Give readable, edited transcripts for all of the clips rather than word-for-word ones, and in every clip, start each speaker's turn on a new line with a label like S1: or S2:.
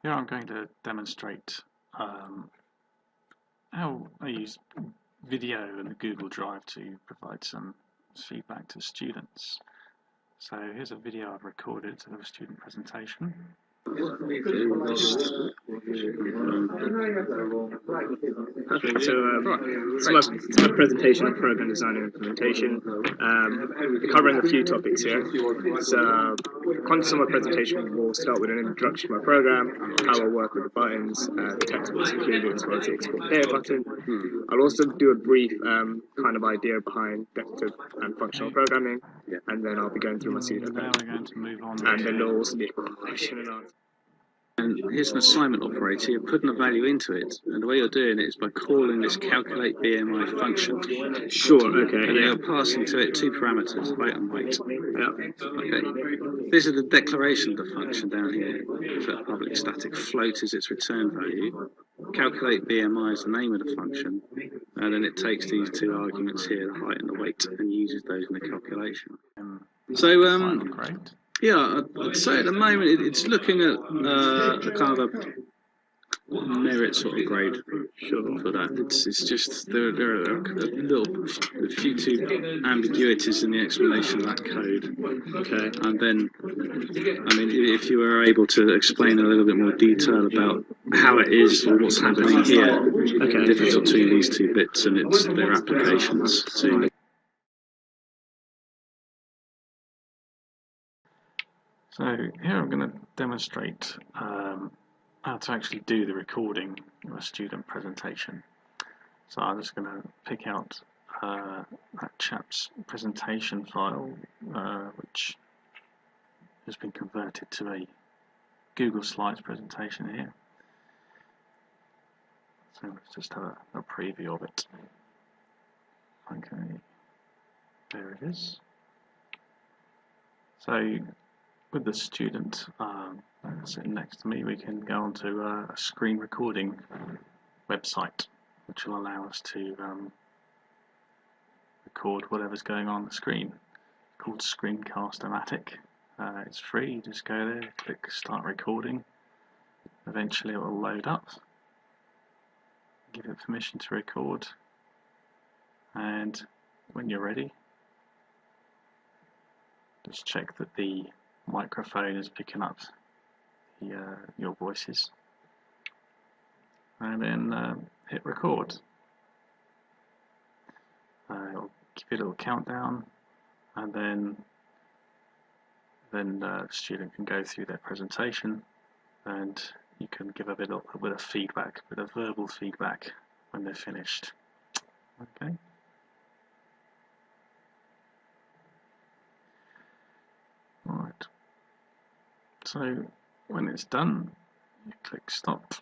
S1: Here I'm going to demonstrate how I use video and the Google Drive to provide some feedback to students. So here's a video I've recorded of a student presentation.
S2: Perfect. So it's my presentation on program design and implementation. Covering a few topics here. So contents of my presentation will start with an introduction to my program, how I work with the buttons, the text box included, as well as the export data button. I'll also do a brief kind of idea behind vector and functional programming, and then I'll be going through my pseudo code.
S1: Now we're going to move on.
S2: And then there'll also be a question and answer.
S3: And here's an assignment operator. You're putting a value into it, and the way you're doing it is by calling this calculate BMI function.
S2: Sure, okay.
S3: And then you're passing to it two parameters, height and weight.
S2: Yeah.
S3: Okay. This is the declaration of the function down here. So public static float is its return value. Calculate BMI is the name of the function, and then it takes these two arguments here, the height and the weight, and uses those in the calculation. So yeah, I'd say at the moment it's looking at kind of a merit sort of grade for that. It's just there are a few two ambiguities in the explanation of that code. Okay, and then I mean if you were able to explain in a little bit more detail about how it is or what's happening here, the difference between these two bits and their applications to.
S1: So here I'm going to demonstrate how to actually do the recording of a student presentation. So I'm just going to pick out that chap's presentation file, which has been converted to a Google Slides presentation here. So let's just have a preview of it. Okay, there it is. So with the student sitting next to me, we can go onto a screen recording website, which will allow us to record whatever's going on the screen. It's called Screencast-o-Matic. It's free. You just go there, click Start Recording. Eventually, it will load up. Give it permission to record, and when you're ready, just check that the microphone is picking up your voices, and then hit record. It'll give you a little countdown, and then the student can go through their presentation, and you can give a bit of feedback, a bit of verbal feedback when they're finished. Okay. Right. So when it's done, you click stop,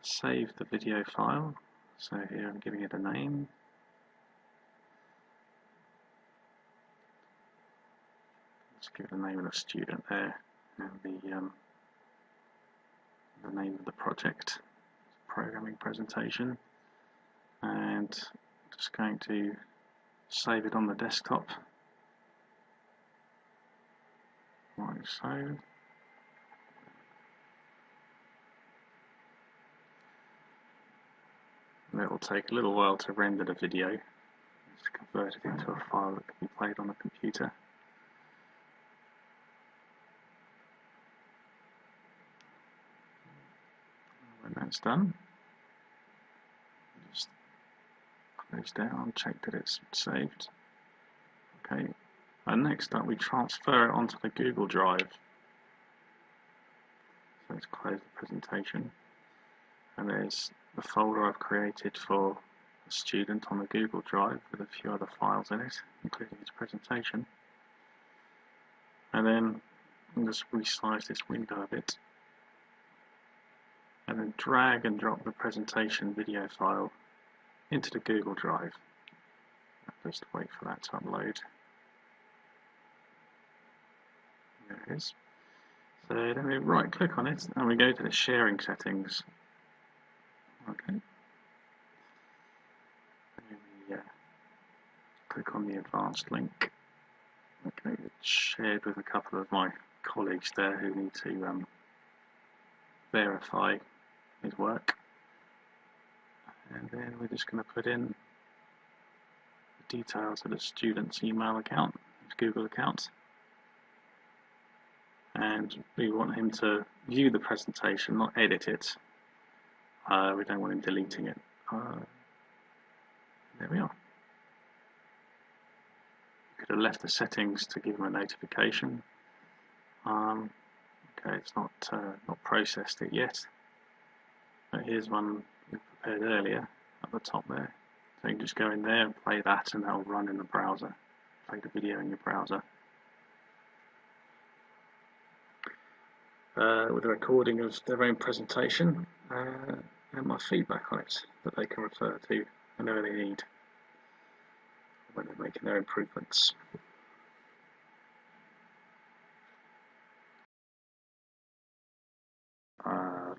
S1: save the video file. So here I'm giving it a name. Let's give it the name of the student there, and the name of the project, programming presentation, and just going to save it on the desktop. Like so. And it will take a little while to render the video. It's converted into a file that can be played on a computer. When that's done, just close down, check that it's saved. Okay. And next up, we transfer it onto the Google Drive. So let's close the presentation. And there's the folder I've created for the student on the Google Drive with a few other files in it, including his presentation. And then I'll just resize this window a bit. And then drag and drop the presentation video file into the Google Drive. Just wait for that to upload. There it is. So then we right click on it and we go to the sharing settings. Okay. And we click on the advanced link. Okay, it's shared with a couple of my colleagues there who need to verify his work, and then we're just going to put in the details of the student's email account, his Google account, and we want him to view the presentation, not edit it. We don't want him deleting it. There we are. Could have left the settings to give him a notification. Okay, it's not processed it yet. But here's one we prepared earlier at the top there. So you can just go in there and play that, and that'll run in the browser. Play the video in your browser. With a recording of their own presentation and my feedback on it that they can refer to whenever they need when they're making their improvements.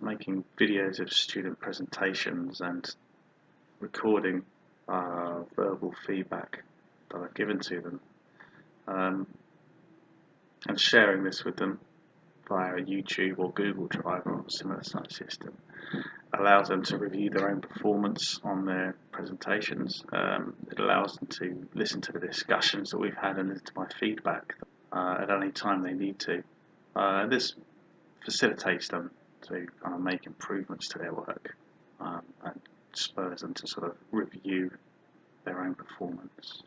S1: Making videos of student presentations and recording verbal feedback that I've given to them, and sharing this with them via YouTube or Google Drive or a similar such system allows them to review their own performance on their presentations. It allows them to listen to the discussions that we've had and listen to my feedback at any time they need to. This facilitates them to kind of make improvements to their work and spurs them to sort of review their own performance.